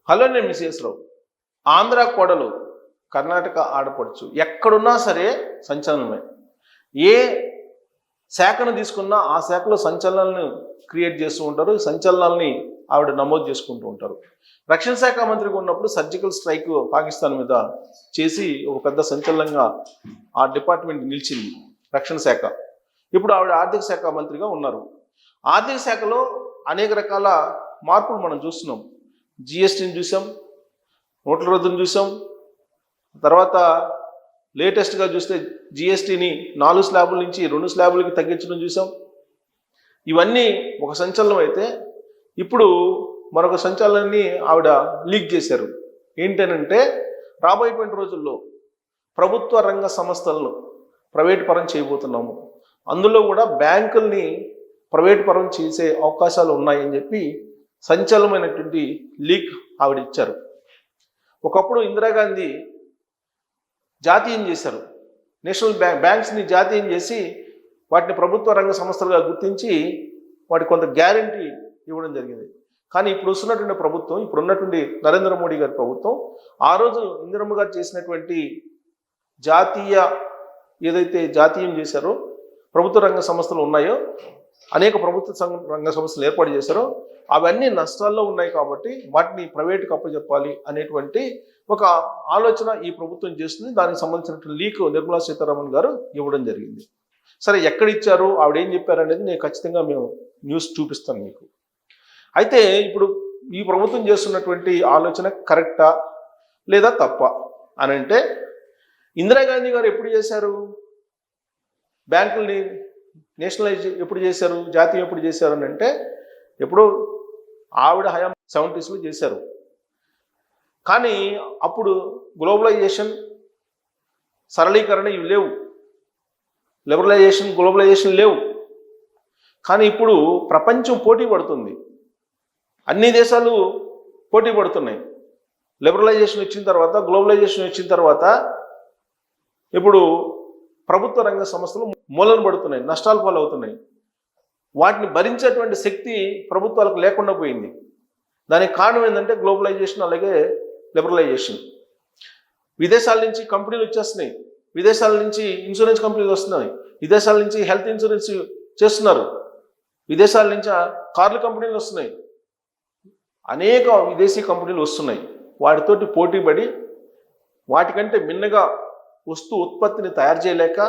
Hello, నేను miss రావు. ఆంధ్ర కోడలు, కర్ణాటక ఆడపడుచు, ఎక్కడున్నా సరే సంచలనమే. ఏ శాఖను తీసుకున్నా ఆ శాఖలో సంచలనాలను క్రియేట్ చేస్తూ ఉంటారు, సంచలనాలని ఆవిడ నమోదు చేసుకుంటూ ఉంటారు. రక్షణ శాఖ మంత్రిగా ఉన్నప్పుడు సర్జికల్ స్ట్రైక్ పాకిస్తాన్ మీద చేసి ఒక పెద్ద సంచలనంగా ఆ డిపార్ట్మెంట్ నిలిచింది రక్షణ శాఖ. ఇప్పుడు ఆవిడ ఆర్థిక శాఖ మంత్రిగా ఉన్నారు. ఆర్థిక శాఖలో అనేక రకాల మార్పులు మనం చూస్తున్నాం. జిఎస్టీని చూసాం, నోట్ల రద్దును చూసాం, తర్వాత లేటెస్ట్గా చూస్తే జిఎస్టీని 4 స్లాబుల నుంచి 2 స్లాబులకి తగ్గించడం చూసాం. ఇవన్నీ ఒక సంచలనం అయితే ఇప్పుడు మరొక సంచలనాన్ని ఆవిడ లీక్ చేశారు. ఏంటనంటే రాబోయేటువంటి రోజుల్లో ప్రభుత్వ రంగ సంస్థలను ప్రైవేట్ పరం చేయబోతున్నాము, అందులో కూడా బ్యాంకుల్ని ప్రైవేట్ పరం చేసే అవకాశాలు ఉన్నాయని చెప్పి సంచలనమైనటువంటి లీక్ ఆవిడ ఇచ్చారు. ఒకప్పుడు ఇందిరాగాంధీ జాతీయం చేశారు, నేషనల్ బ్యాంక్స్ని జాతీయం చేసి వాటిని ప్రభుత్వ రంగ సంస్థలుగా గుర్తించి వాటికి కొంత గ్యారంటీ ఇవ్వడం జరిగింది. కానీ ఇప్పుడు వస్తున్నటువంటి ప్రభుత్వం, ఇప్పుడు ఉన్నటువంటి నరేంద్ర మోడీ గారి ప్రభుత్వం, ఆ రోజు ఇందిరమ్మ గారు చేసినటువంటి ఏదైతే జాతీయం చేశారో ప్రభుత్వ రంగ సంస్థలు ఉన్నాయో, అనేక ప్రభుత్వ రంగ సంస్థలు ఏర్పాటు చేశారో అవన్నీ నష్టాల్లో ఉన్నాయి కాబట్టి వాటిని ప్రైవేట్కి అప్పచెప్పాలి అనేటువంటి ఒక ఆలోచన ఈ ప్రభుత్వం చేస్తుంది. దానికి సంబంధించినటువంటి లీక్ నిర్మలా సీతారామన్ గారు ఇవ్వడం జరిగింది. సరే, ఎక్కడ ఇచ్చారు, ఆవిడ ఏం చెప్పారు అనేది నేను ఖచ్చితంగా న్యూస్ చూపిస్తాను మీకు. అయితే ఇప్పుడు ఈ ప్రభుత్వం చేస్తున్నటువంటి ఆలోచన కరెక్టా లేదా తప్ప అని అంటే, ఇందిరాగాంధీ గారు ఎప్పుడు చేశారు బ్యాంకుల్ని నేషనలైజ్, ఎప్పుడు చేశారు జాతీయం, ఎప్పుడు చేశారు అని అంటే ఎప్పుడో ఆవిడ హయాం 70s చేశారు. కానీ అప్పుడు గ్లోబలైజేషన్, సరళీకరణ ఇవి లేవు, గ్లోబలైజేషన్ లేవు. కానీ ఇప్పుడు ప్రపంచం పోటీ పడుతుంది, అన్ని దేశాలు పోటీ పడుతున్నాయి. లిబరలైజేషన్ వచ్చిన తర్వాత, గ్లోబలైజేషన్ వచ్చిన తర్వాత ఇప్పుడు ప్రభుత్వ రంగ సంస్థలు మూలన పడుతున్నాయి, నష్టాల పాలవుతున్నాయి. వాటిని భరించేటువంటి శక్తి ప్రభుత్వాలకు లేకుండా పోయింది. దానికి కారణం ఏంటంటే గ్లోబలైజేషన్, అలాగే లిబరలైజేషన్. విదేశాల నుంచి కంపెనీలు వచ్చేస్తున్నాయి, విదేశాల నుంచి ఇన్సూరెన్స్ కంపెనీలు వస్తున్నాయి, విదేశాల నుంచి హెల్త్ ఇన్సూరెన్స్ చేస్తున్నారు, విదేశాల నుంచి కార్ల కంపెనీలు వస్తున్నాయి, అనేక విదేశీ కంపెనీలు వస్తున్నాయి. వాటితోటి పోటీ పడి వాటికంటే మిన్నగా ఉత్పత్తిని తయారు చేయలేక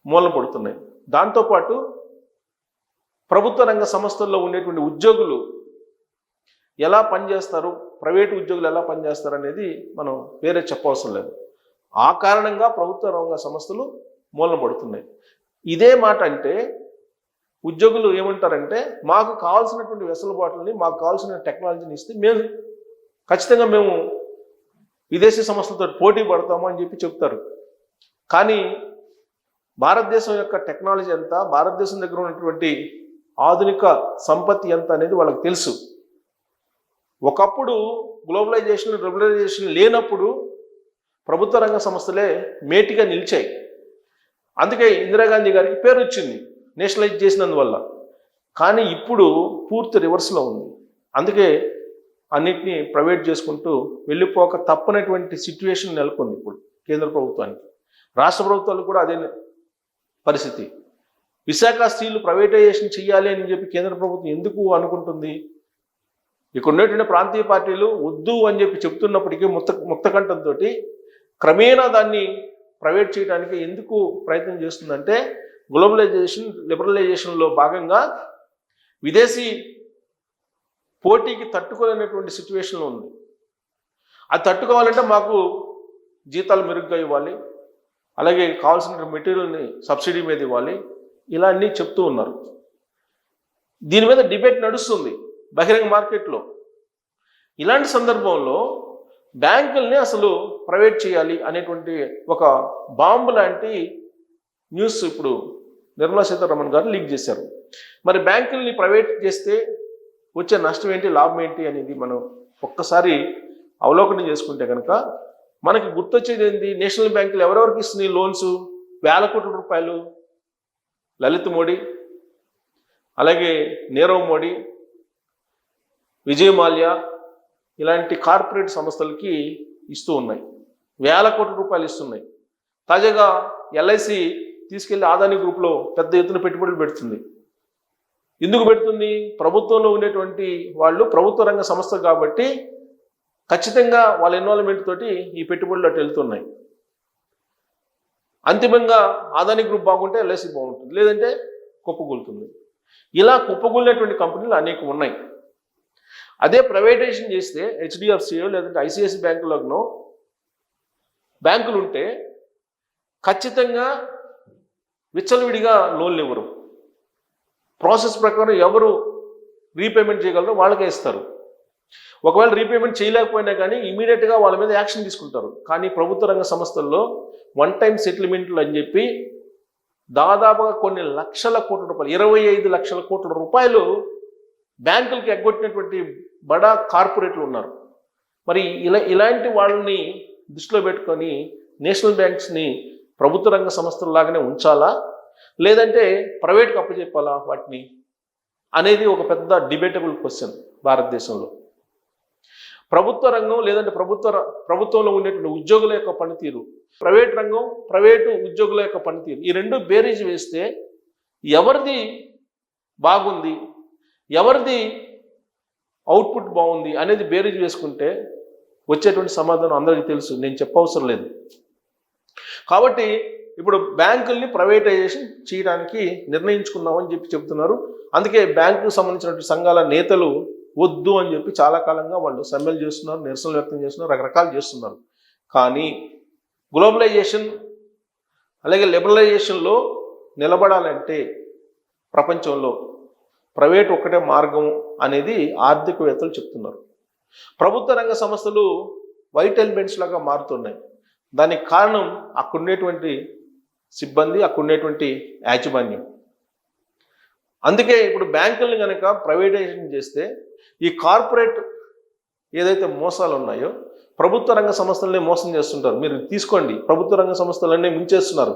మూలన పడుతున్నాయి. దాంతోపాటు ప్రభుత్వ రంగ సంస్థల్లో ఉండేటువంటి ఉద్యోగులు ఎలా పనిచేస్తారు, ప్రైవేటు ఉద్యోగులు ఎలా పనిచేస్తారు అనేది మనం వేరే చెప్పవసరం లేదు. ఆ కారణంగా ప్రభుత్వ రంగ సంస్థలు మూలన పడుతున్నాయి. ఇదే మాట అంటే ఉద్యోగులు ఏమంటారంటే, మాకు కావాల్సినటువంటి వెసులుబాటుని, మాకు కావాల్సిన టెక్నాలజీని ఇస్తే ఖచ్చితంగా మేము విదేశీ సంస్థలతో పోటీ పడతాము అని చెప్పి చెప్తారు. కానీ భారతదేశం యొక్క టెక్నాలజీ ఎంత, భారతదేశం దగ్గర ఉన్నటువంటి ఆధునిక సంపత్తి ఎంత అనేది వాళ్ళకి తెలుసు. ఒకప్పుడు గ్లోబలైజేషన్, లిబరలైజేషన్ లేనప్పుడు ప్రభుత్వ రంగ సంస్థలే మేటిగా నిలిచాయి. అందుకే ఇందిరాగాంధీ గారికి పేరు వచ్చింది నేషనలైజ్ చేసినందువల్ల. కానీ ఇప్పుడు పూర్తి రివర్స్లో ఉంది. అందుకే అన్నిటినీ ప్రైవేట్ చేసుకుంటూ వెళ్ళిపోక తప్పనటువంటి సిచ్యువేషన్ నెలకొంది ఇప్పుడు కేంద్ర ప్రభుత్వానికి. రాష్ట్ర ప్రభుత్వాలు కూడా అదే పరిస్థితి. విశాఖ స్టీల్ ప్రైవేటైజేషన్ చేయాలి అని చెప్పి కేంద్ర ప్రభుత్వం ఎందుకు అనుకుంటుంది? ఇక్కడ ఉన్నటువంటి ప్రాంతీయ పార్టీలు వద్దు అని చెప్పి చెప్తున్నప్పటికీ ముక్తకంఠంతో క్రమేణా దాన్ని ప్రైవేట్ చేయడానికి ఎందుకు ప్రయత్నం చేస్తుందంటే, గ్లోబలైజేషన్, లిబరలైజేషన్లో భాగంగా విదేశీ పోటీకి తట్టుకోలేనటువంటి సిచ్యువేషన్లో ఉంది. అది తట్టుకోవాలంటే మాకు జీతాలు మెరుగ్గా ఇవ్వాలి, అలాగే కావాల్సిన మెటీరియల్ని సబ్సిడీ మీద ఇవ్వాలి, ఇలా అన్నీ చెప్తూ ఉన్నారు. దీని మీద డిబేట్ నడుస్తుంది బహిరంగ మార్కెట్లో. ఇలాంటి సందర్భంలో బ్యాంకుల్ని అసలు ప్రైవేట్ చేయాలి అనేటువంటి ఒక బాంబు లాంటి న్యూస్ ఇప్పుడు నిర్మలా సీతారామన్ గారు లీక్ చేశారు. మరి బ్యాంకుల్ని ప్రైవేట్ చేస్తే వచ్చే నష్టం ఏంటి, లాభం ఏంటి అనేది మనం ఒక్కసారి అవలోకనం చేసుకుంటే కనుక మనకి గుర్తొచ్చేది ఏంటి? నేషనల్ బ్యాంకులు ఎవరెవరికి ఇస్తున్నాయి లోన్స్? వేల కోట్ల రూపాయలు లలిత్ మోడీ, అలాగే నీరవ్ మోడీ, విజయ్ మాల్యా, ఇలాంటి కార్పొరేట్ సంస్థలకి ఇస్తూ ఉన్నాయి, వేల కోట్ల రూపాయలు ఇస్తున్నాయి. తాజాగా ఎల్ఐసి తీసుకెళ్లి అదానీ గ్రూప్లో పెద్ద ఎత్తున పెట్టుబడులు పెడుతుంది. ఎందుకు పెడుతుంది? ప్రభుత్వంలో ఉండేటువంటి వాళ్ళు ప్రభుత్వ రంగ సంస్థ కాబట్టి ఖచ్చితంగా వాళ్ళ ఇన్వాల్వ్మెంట్ తోటి ఈ పెట్టుబడులు అటు వెళ్తున్నాయి. అంతిమంగా అదానీ గ్రూప్ బాగుంటే ఎల్ఐసి బాగుంటుంది, లేదంటే కుప్పకూలుతుంది. ఇలా కుప్పకూలినటువంటి కంపెనీలు అనేకం ఉన్నాయి. అదే ప్రైవేటైజేషన్ చేస్తే హెచ్డిఎఫ్సియో లేదంటే ఐసిఐసి బ్యాంకులోనో బ్యాంకులు ఉంటే ఖచ్చితంగా విచ్చలవిడిగా లోన్లు ఇవ్వరు. ప్రాసెస్ ప్రకారం ఎవరు రీపేమెంట్ చేయగలరో వాళ్ళకే ఇస్తారు. ఒకవేళ రీపేమెంట్ చేయలేకపోయినా కానీ ఇమీడియట్గా వాళ్ళ మీద యాక్షన్ తీసుకుంటారు. కానీ ప్రభుత్వ రంగ సంస్థల్లో వన్ టైం సెటిల్మెంట్లు అని చెప్పి దాదాపుగా కొన్ని లక్షల కోట్ల రూపాయలు, 25 లక్షల కోట్ల రూపాయలు బ్యాంకులకి ఎగ్గొట్టినటువంటి బడా కార్పొరేట్లు ఉన్నారు. మరి ఇలాంటి వాళ్ళని దృష్టిలో పెట్టుకొని నేషనల్ బ్యాంక్స్ని ప్రభుత్వ రంగ సంస్థలలాగానే ఉంచాలా, లేదంటే ప్రైవేట్కి అప్పచెప్పాలా వాటిని అనేది ఒక పెద్ద డిబేటబుల్ క్వశ్చన్ భారతదేశంలో. ప్రభుత్వ రంగం లేదంటే ప్రభుత్వంలో ఉండేటువంటి ఉద్యోగుల యొక్క పనితీరు, ప్రైవేట్ రంగం ప్రైవేటు ఉద్యోగుల యొక్క పనితీరు, ఈ రెండు బేరీజ్ వేస్తే ఎవరిది బాగుంది, ఎవరిది అవుట్పుట్ బాగుంది అనేది బేరీజ్ వేసుకుంటే వచ్చేటువంటి సమాధానం అందరికీ తెలుసు, నేను చెప్పవసరం లేదు. కాబట్టి ఇప్పుడు బ్యాంకుల్ని ప్రైవేటైజేషన్ చేయడానికి నిర్ణయించుకున్నామని చెప్పి చెబుతున్నారు. అందుకే బ్యాంకుకు సంబంధించినటువంటి సంఘాల నేతలు వద్దు అని చెప్పి చాలా కాలంగా వాళ్ళు సమ్మెలు చేస్తున్నారు, నిరసనలు వ్యక్తం చేస్తున్నారు, రకరకాలు చేస్తున్నారు. కానీ గ్లోబలైజేషన్ అలాగే లిబరలైజేషన్లో నిలబడాలంటే ప్రపంచంలో ప్రైవేట్ ఒక్కటే మార్గం అనేది ఆర్థికవేత్తలు చెప్తున్నారు. ప్రభుత్వ రంగ సంస్థలు వైట్ ఎలిమెంట్స్ లాగా మారుతున్నాయి. దానికి కారణం అక్కడుండేటువంటి సిబ్బంది, అక్కడుండేటువంటి యాజమాన్యం. అందుకే ఇప్పుడు బ్యాంకుల్ని కనుక ప్రైవేటైజేషన్ చేస్తే ఈ కార్పొరేట్ ఏదైతే మోసాలు ఉన్నాయో ప్రభుత్వ రంగ సంస్థలనే మోసం చేస్తుంటారు. మీరు తీసుకోండి, ప్రభుత్వ రంగ సంస్థలన్నీ ముంచేస్తున్నారు.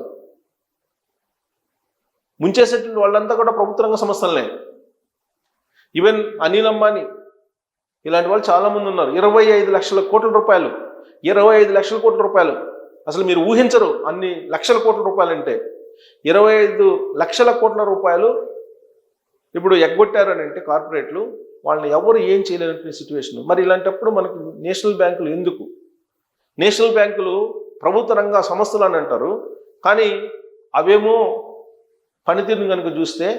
ముంచేసేటువంటి వాళ్ళంతా కూడా ప్రభుత్వ రంగ సంస్థలనే. ఈవెన్ అనిల్ అంబానీ ఇలాంటి వాళ్ళు చాలామంది ఉన్నారు. 25 లక్షల కోట్ల రూపాయలు, 25 లక్షల కోట్ల రూపాయలు అసలు మీరు ఊహించరు అన్ని లక్షల కోట్ల రూపాయలు అంటే. 25 లక్షల కోట్ల రూపాయలు ఇప్పుడు ఎగ్గొట్టారని అంటే కార్పొరేట్లు, వాళ్ళని ఎవరు ఏం చేయలేనటువంటి సిచ్యువేషన్. మరి ఇలాంటప్పుడు మనకు నేషనల్ బ్యాంకులు ఎందుకు? నేషనల్ బ్యాంకులు ప్రభుత్వ రంగ సంస్థలు అని అంటారు, కానీ అవేమో పనితీరుని కనుక చూస్తే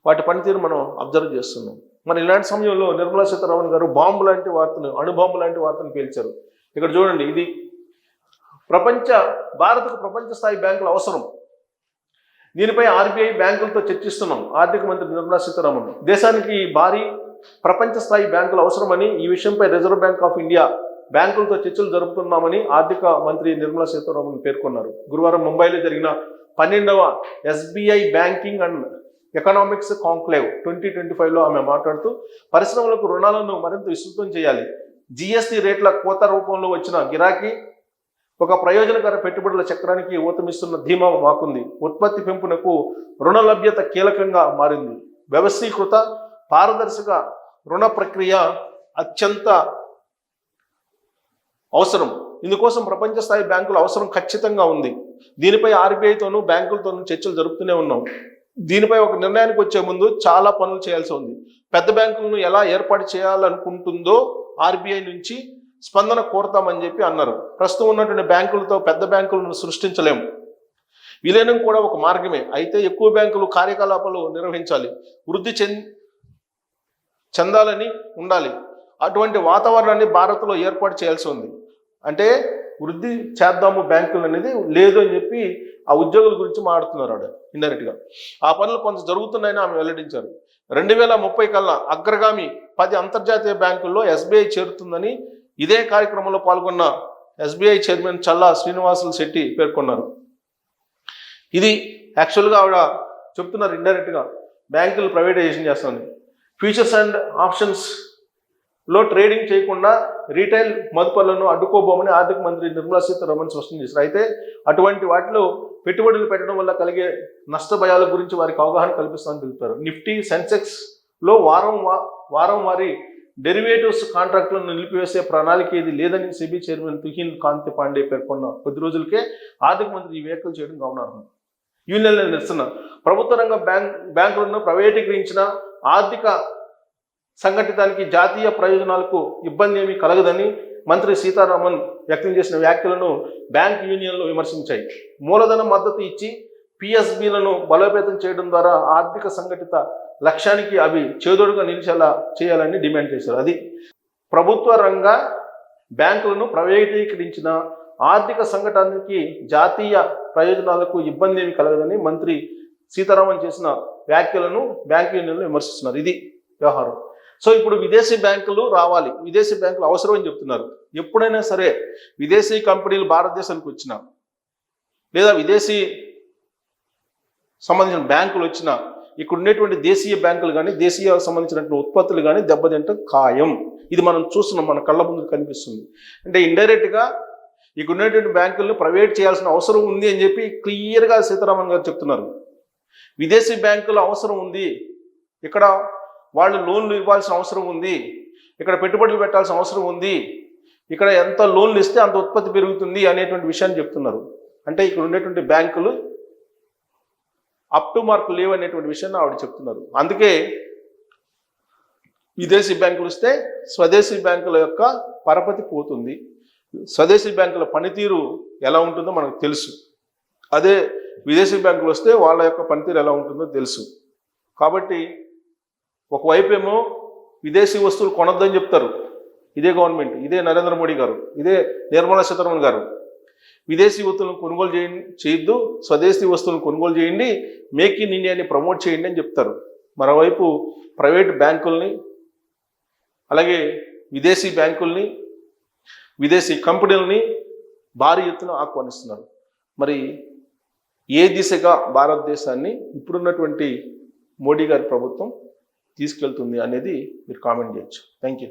వాటి పనితీరు మనం అబ్జర్వ్ చేస్తున్నాం. మరి ఇలాంటి సమయంలో నిర్మలా సీతారామన్ గారు బాంబు లాంటి వార్తను, అణుబాంబు లాంటి వార్తను పేల్చారు. ఇక్కడ చూడండి, ఇది భారత్కు ప్రపంచ స్థాయి బ్యాంకులు అవసరం. దీనిపై ఆర్బీఐ బ్యాంకులతో చర్చిస్తున్నాం. ఆర్థిక మంత్రి నిర్మలా సీతారామన్ దేశానికి భారీ ప్రపంచ స్థాయి బ్యాంకులు అవసరమని, ఈ విషయంపై రిజర్వ్ బ్యాంక్ ఆఫ్ ఇండియా బ్యాంకులతో చర్చలు జరుపుతున్నామని ఆర్థిక మంత్రి నిర్మలా సీతారామన్ పేర్కొన్నారు. గురువారం ముంబైలో జరిగిన 12వ SBI banking and economics conclave 2025లో ఆమె మాట్లాడుతూ పరిశ్రమలకు రుణాలను మరింత విస్తృతం చేయాలి, జిఎస్టీ రేట్ల కోత రూపంలో వచ్చిన గిరాకీ ఒక ప్రయోజనకర పెట్టుబడుల చక్రానికి ఊతమిస్తున్న ధీమా మాకుంది. ఉత్పత్తి పెంపునకు రుణ లభ్యత కీలకంగా మారింది. వ్యవస్థీకృత పారదర్శక రుణ ప్రక్రియ అత్యంత అవసరం. ఇందుకోసం ప్రపంచ స్థాయి బ్యాంకుల అవసరం ఖచ్చితంగా ఉంది. దీనిపై ఆర్బీఐతోనూ బ్యాంకులతోనూ చర్చలు జరుపుతూనే ఉన్నాం. దీనిపై ఒక నిర్ణయానికి వచ్చే ముందు చాలా పనులు చేయాల్సి ఉంది. పెద్ద బ్యాంకులను ఎలా ఏర్పాటు చేయాలనుకుంటుందో ఆర్బీఐ నుంచి స్పందన కోరతామని చెప్పి అన్నారు. ప్రస్తుతం ఉన్నటువంటి బ్యాంకులతో పెద్ద బ్యాంకులను సృష్టించలేము. విలీనం కూడా ఒక మార్గమే. అయితే ఎక్కువ బ్యాంకులు కార్యకలాపాలు నిర్వహించాలి, వృద్ధి చెందాలని ఉండాలి. అటువంటి వాతావరణాన్ని భారత్లో ఏర్పాటు చేయాల్సి ఉంది. అంటే వృద్ధి చేద్దాము బ్యాంకులు అనేది లేదు అని చెప్పి ఆ ఉద్యోగుల గురించి మాట్లాడుతున్నారు ఆవిడ ఇండైరెక్ట్గా. ఆ పనులు కొంత జరుగుతున్నాయని ఆమె వెల్లడించారు. 2030 కల్లా అగ్రగామి 10 అంతర్జాతీయ బ్యాంకుల్లో ఎస్బీఐ చేరుతుందని ఇదే కార్యక్రమంలో పాల్గొన్న ఎస్బీఐ చైర్మన్ చల్లా శ్రీనివాసులు శెట్టి పేర్కొన్నారు. ఇది యాక్చువల్గా ఆవిడ చెప్తున్నారు ఇండైరెక్ట్గా బ్యాంకులు ప్రైవేటైజేషన్ చేస్తుంది. ఫ్యూచర్స్ అండ్ ఆప్షన్స్లో ట్రేడింగ్ చేయకుండా రీటైల్ మదుపర్లను అడ్డుకోబోమని ఆర్థిక మంత్రి నిర్మలా సీతారామన్ స్పష్టం చేశారు. అయితే అటువంటి వాటిలో పెట్టుబడులు పెట్టడం వల్ల కలిగే నష్ట భయాల గురించి వారికి అవగాహన కల్పిస్తామని తెలిపారు. నిఫ్టీ సెన్సెక్స్లో వారం వారి డెరివేటివ్స్ కాంట్రాక్టులను నిలిపివేసే ప్రణాళిక ఏది లేదని సెబీ చైర్మన్ తుహిన్ కాంతి పాండే పేర్కొన్న కొద్ది రోజులకే ఆర్థిక మంత్రి ఈ వ్యాఖ్యలు చేయడం గమనార్హం. యూనియన్ల నిరసన. ప్రభుత్వ రంగ బ్యాంకులను ప్రైవేటీకరించిన ఆర్థిక సంఘటితానికి జాతీయ ప్రయోజనాలకు ఇబ్బంది ఏమీ కలగదని మంత్రి సీతారామన్ వ్యక్తం చేసిన వ్యాఖ్యలను బ్యాంక్ యూనియన్లు విమర్శించాయి. మూలధన మద్దతు ఇచ్చి పిఎస్బీలను బలోపేతం చేయడం ద్వారా ఆర్థిక సంఘటిత లక్ష్యానికి అవి చేదోడుగా నిలిచేలా చేయాలని డిమాండ్ చేశారు. అది ప్రభుత్వ రంగ బ్యాంకులను ప్రైవేటీకరించిన ఆర్థిక సంఘటనకి జాతీయ ప్రయోజనాలకు ఇబ్బంది ఏమి కలగదని మంత్రి సీతారామన్ చేసిన వ్యాఖ్యలను బ్యాంక్ యూనియన్లు విమర్శిస్తున్నారు. ఇది వ్యవహారం. సో ఇప్పుడు విదేశీ బ్యాంకులు రావాలి, విదేశీ బ్యాంకులు అవసరం అని చెప్తున్నారు. ఎప్పుడైనా సరే విదేశీ కంపెనీలు భారతదేశానికి వచ్చినా లేదా విదేశీ సంబంధించిన బ్యాంకులు వచ్చినా ఇక్కడ ఉండేటువంటి దేశీయ బ్యాంకులు కానీ దేశీయ సంబంధించినటువంటి ఉత్పత్తులు కానీ దెబ్బతింటం ఖాయం. ఇది మనం చూస్తున్నాం, మన కళ్ళ ముందు కనిపిస్తుంది. అంటే ఇండైరెక్ట్గా ఇక్కడ ఉండేటువంటి బ్యాంకులను ప్రైవేట్ చేయాల్సిన అవసరం ఉంది అని చెప్పి క్లియర్గా సీతారామన్ గారు చెప్తున్నారు. విదేశీ బ్యాంకుల అవసరం ఉంది, ఇక్కడ వాళ్ళు లోన్లు ఇవ్వాల్సిన అవసరం ఉంది, ఇక్కడ పెట్టుబడులు పెట్టాల్సిన అవసరం ఉంది, ఇక్కడ ఎంత లోన్లు ఇస్తే అంత ఉత్పత్తి పెరుగుతుంది అనేటువంటి విషయాన్ని చెప్తున్నారు. అంటే ఇక్కడ ఉండేటువంటి బ్యాంకులు అప్ టు మార్క్ లేవు అనేటువంటి విషయాన్ని ఆవిడ చెప్తున్నారు. అందుకే విదేశీ బ్యాంకులు వస్తే స్వదేశీ బ్యాంకుల యొక్క పరపతి పోతుంది, స్వదేశీ బ్యాంకుల పనితీరు ఎలా ఉంటుందో మనకు తెలుసు. అదే విదేశీ బ్యాంకులు వస్తే వాళ్ళ యొక్క పనితీరు ఎలా ఉంటుందో తెలుసు. కాబట్టి ఒకవైపు ఏమో విదేశీ వస్తువులు కొనొద్దని చెప్తారు ఇదే గవర్నమెంట్, ఇదే నరేంద్ర మోడీ గారు, ఇదే నిర్మలా సీతారామన్ గారు. విదేశీ వస్తువులను కొనుగోలు చేయొద్దు, స్వదేశీ వస్తువులను కొనుగోలు చేయండి, మేక్ ఇన్ ఇండియాని ప్రమోట్ చేయండి అని చెప్తారు. మరోవైపు ప్రైవేట్ బ్యాంకుల్ని అలాగే విదేశీ బ్యాంకుల్ని విదేశీ కంపెనీలని భారీ ఎత్తున ఆహ్వానిస్తున్నారు. మరి ఏ దిశగా భారతదేశాన్ని ఇప్పుడున్నటువంటి మోడీ గారి ప్రభుత్వం తీసుకెళ్తుంది అనేది మీరు కామెంట్ చేయొచ్చు. Thank you.